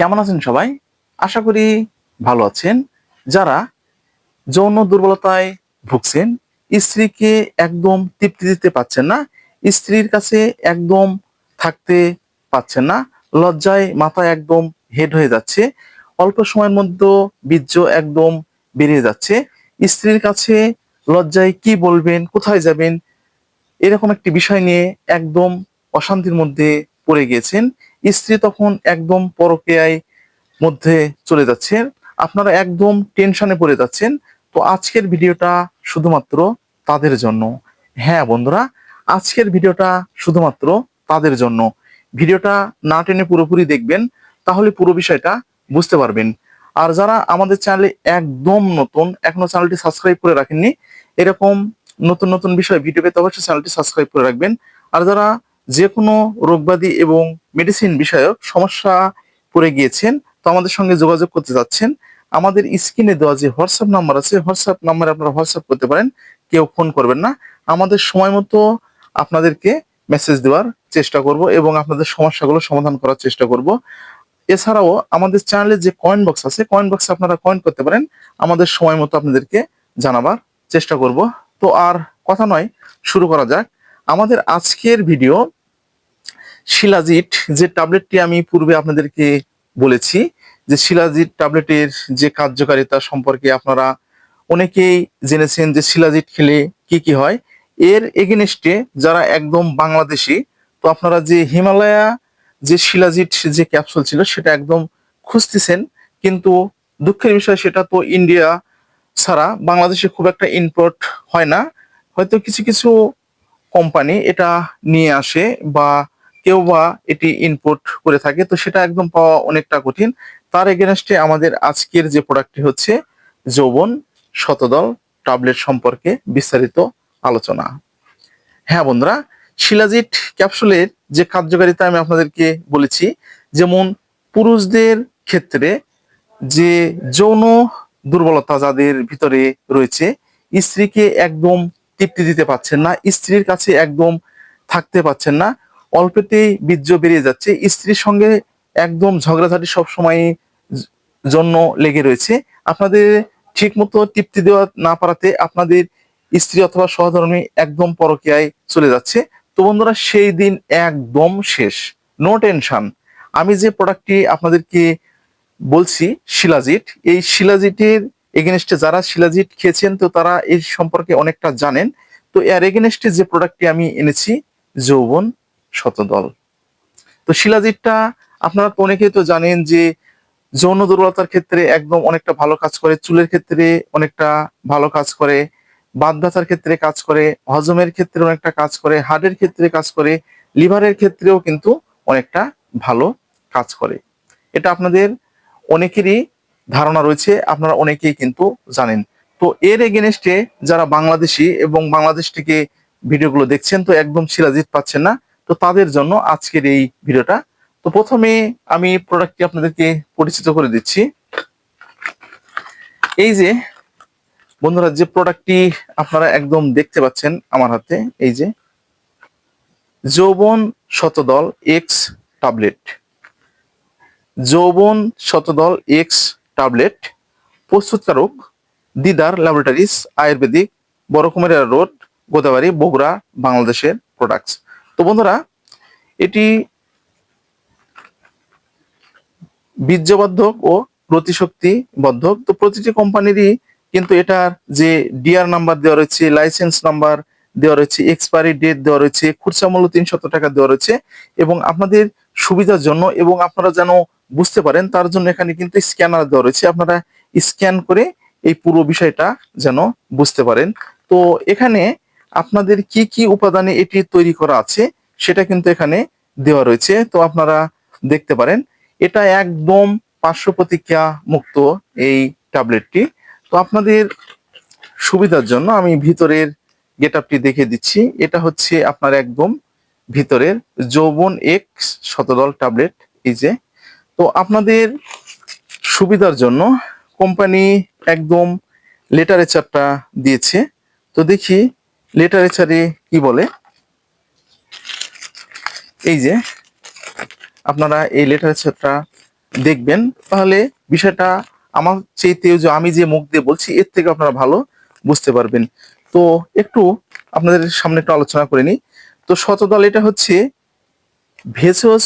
কেমন আছেন সবাই? আশা করি ভালো আছেন। যারা যৌন দুর্বলতায় ভুগছেন, স্ত্রীকে একদম তৃপ্তি দিতে পারছেন না, স্ত্রীর কাছে একদম থাকতে পারছেন না, লজ্জায় মাথা একদম হেড হয়ে যাচ্ছে, অল্প সময়ের মধ্যে বীর্য একদম বেরিয়ে যাচ্ছে, স্ত্রীর কাছে লজ্জায় কি বলবেন, কোথায় যাবেন, এরকম একটি বিষয় নিয়ে একদম অশান্তির মধ্যে পড়ে গিয়েছেন। স্ত্রী তখন একদম পরকীয়ায় মধ্যে চলে যাচ্ছেন, আপনারা একদম টেনশনে পড়ে যাচ্ছেন। তো আজকের ভিডিওটা শুধুমাত্র তাদের জন্য। হ্যাঁ বন্ধুরা, আজকের ভিডিওটা শুধুমাত্র তাদের জন্য। ভিডিওটা না টেনে পুরোপুরি দেখবেন, তাহলে পুরো বিষয়টা বুঝতে পারবেন। আর যারা আমাদের চ্যানেলে একদম নতুন, এখনো চ্যানেলটি সাবস্ক্রাইব করে রাখেননি, এরকম নতুন নতুন বিষয় ভিডিও পেতে অবশ্যই চ্যানেলটি সাবস্ক্রাইব করে রাখবেন। আর যারা যে কোনো রোগব্যাধি এবং মেডিসিন বিষয়ক সমস্যা পড়ে গিয়েছেন, তো আমাদের সঙ্গে যোগাযোগ করতে যাচ্ছেন, আমাদের স্ক্রিনে দেওয়া যে হোয়াটসঅ্যাপ নাম্বার আছে, হোয়াটসঅ্যাপ নাম্বারে আপনারা হোয়াটসঅ্যাপ করতে পারেন। কেউ ফোন করবেন না, আমাদের সময় মতো আপনাদেরকে মেসেজ দেওয়ার চেষ্টা করব এবং আপনাদের সমস্যাগুলো সমাধান করার চেষ্টা করব। এছাড়াও আমাদের চ্যানেলে যে কয়েন বক্স আছে, কয়েন বক্সে আপনারা কয়েন করতে পারেন, আমাদের সময় মতো আপনাদেরকে জানাবার চেষ্টা করব। তো আর কথা নয়, শুরু করা যাক আমাদের আজকের ভিডিও। শিলাজিট যে ট্যাবলেটটি আমি পূর্বে আপনাদেরকে বলেছি, যে শিলাজিট ট্যাবলেটের যে কার্যকারিতা সম্পর্কে আপনারা অনেকেই জেনেছেন যে শিলাজিট খেলে কি কি হয়। এর এগেনস্টে যারা একদম বাংলাদেশি, তো আপনারা যে হিমালয়া যে শিলাজিট যে ক্যাপসুল ছিল সেটা একদম খুঁজতেছেন, কিন্তু দুঃখের বিষয় সেটা তো ইন্ডিয়া ছাড়া বাংলাদেশে খুব একটা ইম্পোর্ট হয় না। হয়তো কিছু কিছু কোম্পানি এটা নিয়ে আসে বা কেউ বা এটি ইনপুট করে থাকে, তো সেটা একদম পাওয়া অনেকটা কঠিন। তার এগেনস্টে আমাদের আজকের যে প্রোডাক্টটি হচ্ছে যৌবন শতদল ট্যাবলেট সম্পর্কে বিস্তারিত আলোচনা। হ্যাঁ বন্ধুরা, শিলাজিট ক্যাপসুলের যে কার্যকারিতা আমি আপনাদেরকে বলেছি, যেমন পুরুষদের ক্ষেত্রে যে যৌন দুর্বলতা যাদের ভিতরে রয়েছে, স্ত্রীকে একদম তৃপ্তি দিতে পারছেন না, স্ত্রীর কাছে একদম থাকতে পারছেন না, অল্পতেই বীর্য বেরিয়ে যাচ্ছে, স্ত্রীর সঙ্গে একদম ঝগড়াঝাটি সবসময় জন্য লেগে রয়েছে, আপনাদের ঠিক মতো তৃপ্তি দেওয়া না পারাতে আপনাদের স্ত্রী অথবা সহধর্মী একদম পরকীয়ায় চলে যাচ্ছে। তো বন্ধুরা, সেই দিন একদম শেষ। নো টেনশন, আমি যে প্রোডাক্টটি আপনাদেরকে বলছি শিলাজিট, এই শিলাজিটের এগেনস্টে যারা শিলাজিট খেয়েছেন তো তারা এই সম্পর্কে অনেকটা জানেন। তো এর এগেনস্টে যে প্রোডাক্টটি আমি এনেছি যৌবন শতদল। তো শিলাজিটটা আপনারা তো অনেকেই তো জানেন যে যৌন দুর্বলতার ক্ষেত্রে একদম অনেকটা ভালো কাজ করে, চুলের ক্ষেত্রে অনেকটা ভালো কাজ করে, বাত ব্যথার ক্ষেত্রে কাজ করে, হজমের ক্ষেত্রে অনেকটা কাজ করে, হার্টের ক্ষেত্রে কাজ করে, লিভারের ক্ষেত্রেও কিন্তু অনেকটা ভালো কাজ করে। এটা আপনাদের অনেকেরই ধারণা রয়েছে, আপনারা অনেকেই কিন্তু জানেন। তো এর এগেনস্টে যারা বাংলাদেশি এবং বাংলাদেশ থেকে ভিডিওগুলো দেখছেন, তো একদম শিলাজিত পাচ্ছেন না, তো তাদের জন্য আজকের এই ভিডিওটা। তো প্রথমে আমি প্রোডাক্টটি আপনাদেরকে পরিচিত করে দিচ্ছি। এই যে বন্ধুরা, যে প্রোডাক্টটি আপনারা একদম দেখতে পাচ্ছেন আমার হাতে, এই যে যৌবন শতদল এক্স ট্যাবলেট, যৌবন শতদল এক্স ট্যাবলেট, প্রস্তুতকারক দিদার ল্যাবরেটরিজ আয়ুর্বেদিক, বড়কুমিরা রোড, গোদাবাড়ি, বগুড়া, বাংলাদেশের প্রোডাক্টস। তো বন্ধুরা, এটি বীর্যবর্ধক ও প্রতিশক্তি বর্ধক। তো প্রতিটি কোম্পানিরই কিন্তু এটার যে ডিআর নাম্বার দেওয়া রয়েছে, লাইসেন্স নাম্বার দেওয়া রয়েছে, এক্সপায়ারি ডেট দেওয়া রয়েছে, খুচরা মূল্য 300 টাকা দেওয়া রয়েছে, এবং আপনাদের সুবিধার জন্য এবং আপনারা যেন বুঝতে পারেন তার জন্য এখানে কিন্তু স্ক্যানার দেওয়া রয়েছে, আপনারা স্ক্যান করে এই পুরো বিষয়টা যেন বুঝতে পারেন। তো এখানে আপনাদের কি কি উপাদানে এটি তৈরি করা আছে সেটা কিন্তু এখানে দেওয়া রয়েছে, তো আপনারা দেখতে পারেন। এটা একদম পার্শ্ব প্রতিক্রিয়া মুক্ত এই ট্যাবলেটটি। তো আপনাদের সুবিধার জন্য আমি ভিতরের গেটআপটি দেখিয়ে দিচ্ছি। এটা হচ্ছে আপনার একদম ভিতরের যৌবন এক্স শতদল ট্যাবলেট, এই যে। তো আপনাদের সুবিধার জন্য কোম্পানি একদম লেটারেচারটা দিয়েছে। তো দেখি লেটারেচারে কি বলে। এই যে আপনারা এই লেটারেচারটা দেখবেন, তাহলে বিষয়টা আমার চাইতেও যে আমি যে মুখ দিয়ে বলছি এর থেকে আপনারা ভালো বুঝতে পারবেন। তো একটু আপনাদের সামনে একটু আলোচনা করে নিই। তো শতদল এটা হচ্ছে ভেষজ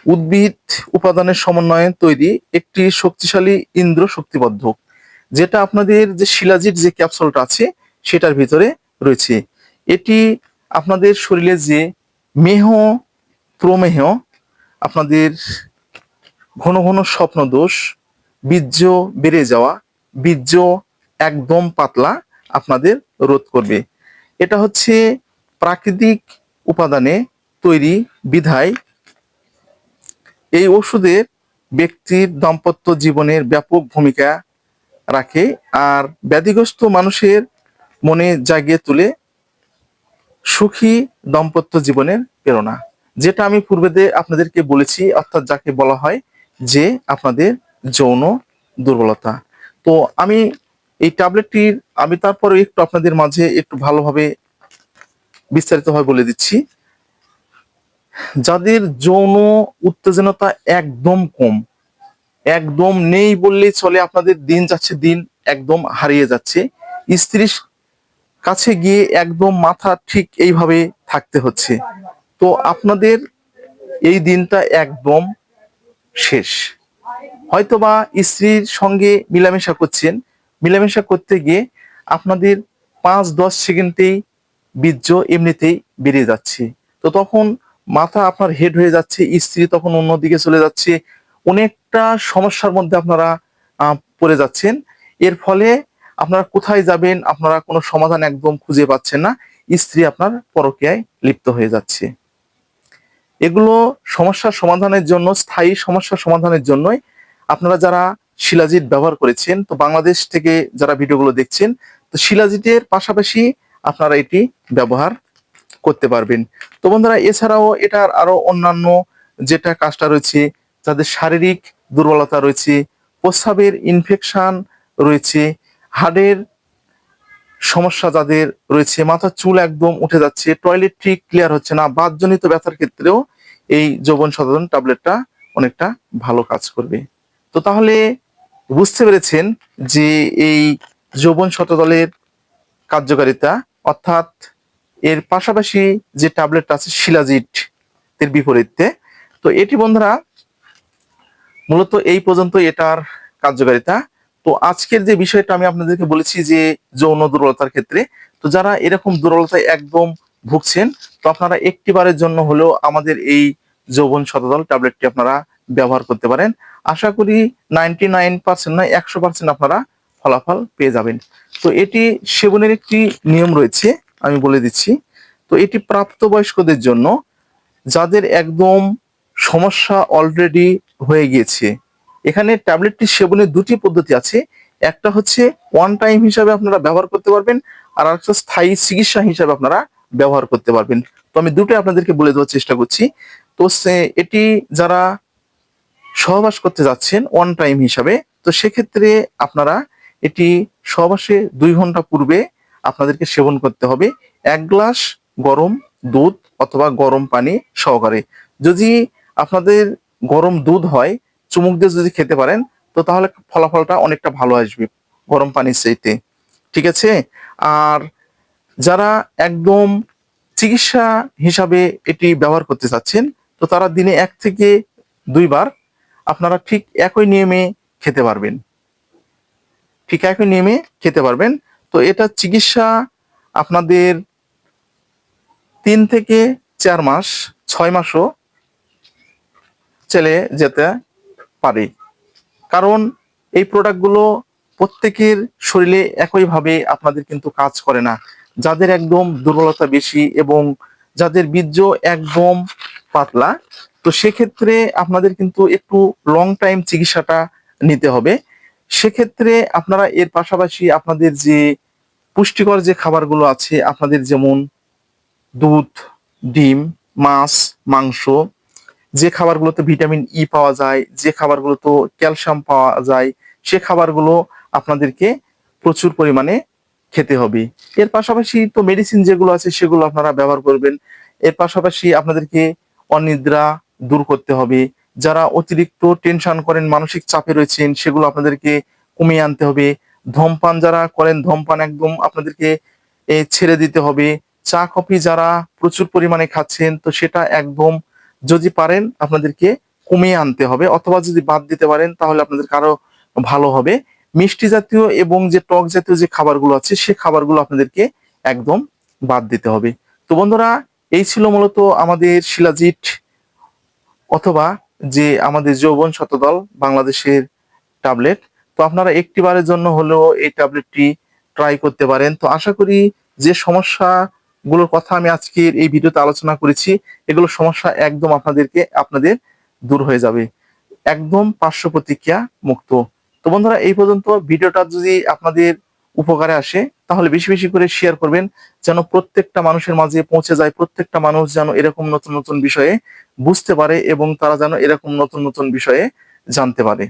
উদ্ভিদ উপাদানের সমন্বয়ে তৈরি একটি শক্তিশালী ইন্দ্র শক্তিবর্ধক, যেটা আপনাদের যে শিলাজিৎ যে ক্যাপসুলটা আছে সেটার ভিতরে রয়েছে। এটি আপনাদের শরীরে যে মেহ, প্রমেহ, আপনাদের ঘন ঘন স্বপ্ন দোষ, বীর্য বেড়ে যাওয়া, বীর্য একদম পাতলা আপনাদের রোধ করবে। এটা হচ্ছে প্রাকৃতিক উপাদানে তৈরি বিধায় এই ওষুধের ব্যক্তির দাম্পত্য জীবনের ব্যাপক ভূমিকা রাখে, আর ব্যাধিগ্রস্ত মানুষের মনে জাগিয়ে তুলে সুখী দাম্পত্য জীবনের প্রেরণা, যেটা আমি পূর্বে আপনাদেরকে বলেছি, অর্থাৎ যাকে বলা হয় যে আপনাদের যৌন দুর্বলতা। তো আমি এই ট্যাবলেটটির আমি তারপরে একটু আপনাদের মাঝে একটু ভালোভাবে বিস্তারিতভাবে বলে দিচ্ছি। যাদের যৌন উত্তেজনতা একদম কম, একদম নেই বললেই চলে, আপনাদের দিন যাচ্ছে, দিন একদম হারিয়ে যাচ্ছে, স্ত্রীর কাছে গিয়ে একদম মাথা ঠিক এইভাবে থাকতে হচ্ছে, তো আপনাদের এই দিনটা একদম শেষ। হয়তোবা স্ত্রীর সঙ্গে মিলামেশা করছেন, মিলামেশা করতে গিয়ে আপনাদের 5-10 সেকেন্ডেই বীর্য এমনিতেই বেরিয়ে যাচ্ছে, তো তখন মাথা আপনার হেড হয়ে যাচ্ছে, স্ত্রী তখন অন্যদিকে চলে যাচ্ছে, অনেকটা সমস্যার মধ্যে আপনারা পড়ে যাচ্ছেন। এর ফলে আপনারা কোথায় যাবেন, আপনারা কোনো সমাধান একদম খুঁজে পাচ্ছেন না, স্ত্রী আপনার পরকীয়ায় লিপ্ত হয়ে যাচ্ছে। এগুলো সমস্যার সমাধানের জন্য, স্থায়ী সমস্যার সমাধানের জন্যই আপনারা যারা শিলাজিৎ ব্যবহার করেছেন, তো বাংলাদেশ থেকে যারা ভিডিওগুলো দেখছেন, তো শিলাজিতের পাশাপাশি আপনারা এটি ব্যবহার করতে পারবেন। তো বন্ধুরা, এছাড়াও এটার আরো অন্যান্য যেটা কাজটা রয়েছে, যাদের শারীরিক দুর্বলতা রয়েছে, প্রস্রাবের ইনফেকশন রয়েছে, হাড়ের সমস্যা যাদের রয়েছে, মাথার চুল একদম উঠে যাচ্ছে, টয়লেট ঠিক ক্লিয়ার হচ্ছে না, বাতজনিত ব্যথার ক্ষেত্রেও এই যৌবন শতদল ট্যাবলেটটা অনেকটা ভালো কাজ করবে। তো তাহলে বুঝতে পেরেছেন যে এই যৌবন শতদলের কার্যকারিতা, অর্থাৎ এর পাশাপাশি যে ট্যাবলেট আছে শিলাজিৎ এর বিপরীতে। তো এটি বন্ধুরা মূলত এই পর্যন্ত এটার কার্যকারিতা। তো আজকের যে বিষয়টা আমি আপনাদেরকে বলেছি যে যৌন দুর্বলতার ক্ষেত্রে, তো যারা এরকম দুর্বলতায় একদম ভুগছেন, তো আপনারা একটিবারের জন্য হলেও আমাদের এই যৌবন শতদল ট্যাবলেটটি আপনারা ব্যবহার করতে পারেন। আশা করি 99% নয় 100% আপনারা ফলাফল পেয়ে যাবেন। তো এটি সেবনের একটি নিয়ম রয়েছে, আমি বলে দিচ্ছি। তো এটি প্রাপ্তবয়স্কদের জন্য, যাদের একদম সমস্যা অলরেডি হয়ে গিয়েছে। এখানে ট্যাবলেটটি সেবনের দুটি পদ্ধতি আছে, একটা হচ্ছে ওয়ান টাইম হিসাবে আপনারা ব্যবহার করতে পারবেন, আর একটা স্থায়ী চিকিৎসা হিসাবে আপনারা ব্যবহার করতে পারবেন। তো আমি দুটোই আপনাদেরকে বলে দেওয়ার চেষ্টা করছি। তো এটি যারা সহবাস করতে যাচ্ছেন ওয়ান টাইম হিসাবে, তো সেক্ষেত্রে আপনারা এটি সহবাসে 2 ঘন্টা পূর্বে আপনাদেরকে সেবন করতে হবে 1 গ্লাস গরম দুধ অথবা গরম পানি সহকারে। যদি আপনাদের গরম দুধ হয়, চুমুক দিয়ে যদি খেতে পারেন, তো তাহলে ফলাফলটা অনেকটা ভালো আসবে গরম পানির চাইতে। ঠিক আছে? আর যারা একদম চিকিৎসা হিসাবে এটি ব্যবহার করতে চাচ্ছেন, তো তারা দিনে 1 থেকে 2 বার আপনারা ঠিক একই নিয়মে খেতে পারবেন, ঠিক একই নিয়মে খেতে পারবেন। তো এটা চিকিৎসা আপনাদের 3 থেকে 4 মাস, 6 মাসও চলে যেতে পারে, কারণ এই প্রোডাক্টগুলো প্রত্যেকের শরীরে একইভাবে আপনাদের কিন্তু কাজ করে না। যাদের একদম দুর্বলতা বেশি এবং যাদের বীর্য একদম পাতলা, তো সেক্ষেত্রে আপনাদের কিন্তু একটু লং টাইম চিকিৎসাটা নিতে হবে। সেক্ষেত্রে আপনারা এর পাশাপাশি আপনাদের যে পুষ্টিকর যে খাবারগুলো আছে, আপনাদের যেমন দুধ, ডিম, মাছ, মাংস, যে খাবারগুলোতে ভিটামিন ই পাওয়া যায়, যে খাবারগুলোতে ক্যালসিয়াম পাওয়া যায়, সে খাবারগুলো আপনাদেরকে প্রচুর পরিমাণে খেতে হবে। এর পাশাপাশি তো মেডিসিন যেগুলো আছে সেগুলো আপনারা ব্যবহার করবেন। এর পাশাপাশি আপনাদেরকে অনিদ্রা দূর করতে হবে, যারা অতিরিক্ত টেনশন করেন, মানসিক চাপে রয়েছেন, সেগুলো আপনাদেরকে কমিয়ে আনতে হবে। ধূমপান যারা করেন, ধূমপান একদম আপনাদেরকে ছেড়ে দিতে হবে। চা কফি যারা প্রচুর পরিমাণে খাচ্ছেন, তো সেটা একদম যদি পারেন আপনাদেরকে কমিয়ে আনতে হবে, অথবা যদি বাদ দিতে পারেন তাহলে আপনাদের আরো ভালো হবে। মিষ্টি জাতীয় এবং যে টক জাতীয় যে খাবারগুলো আছে, সে খাবারগুলো আপনাদেরকে একদম বাদ দিতে হবে। তো বন্ধুরা, এই ছিল মূলত আমাদের শিলাজিৎ, অথবা যে আমাদের যৌবন শতদল বাংলাদেশের ট্যাবলেট। তো আপনারা একটিবারের জন্য হলেও এই ট্যাবলেটটি ট্রাই করতে পারেন। তো আশা করি যে সমস্যাগুলোর কথা আমি আজকের এই ভিডিওতে আলোচনা করেছি, এগুলো সমস্যা একদম আপনাদের দূর হয়ে যাবে, একদম পার্শ্ব প্রতিক্রিয়া মুক্ত। তো বন্ধুরা, এই পর্যন্ত ভিডিওটা যদি আপনাদের উপকারে আসে তাহলে বেশি বেশি করে শেয়ার করবেন, যেন প্রত্যেকটা মানুষের মাঝে পৌঁছে যায়, প্রত্যেকটা মানুষ যেন এরকম নতুন নতুন বিষয়ে বুঝতে পারে এবং তারা যেন এরকম নতুন নতুন বিষয়ে জানতে পারে।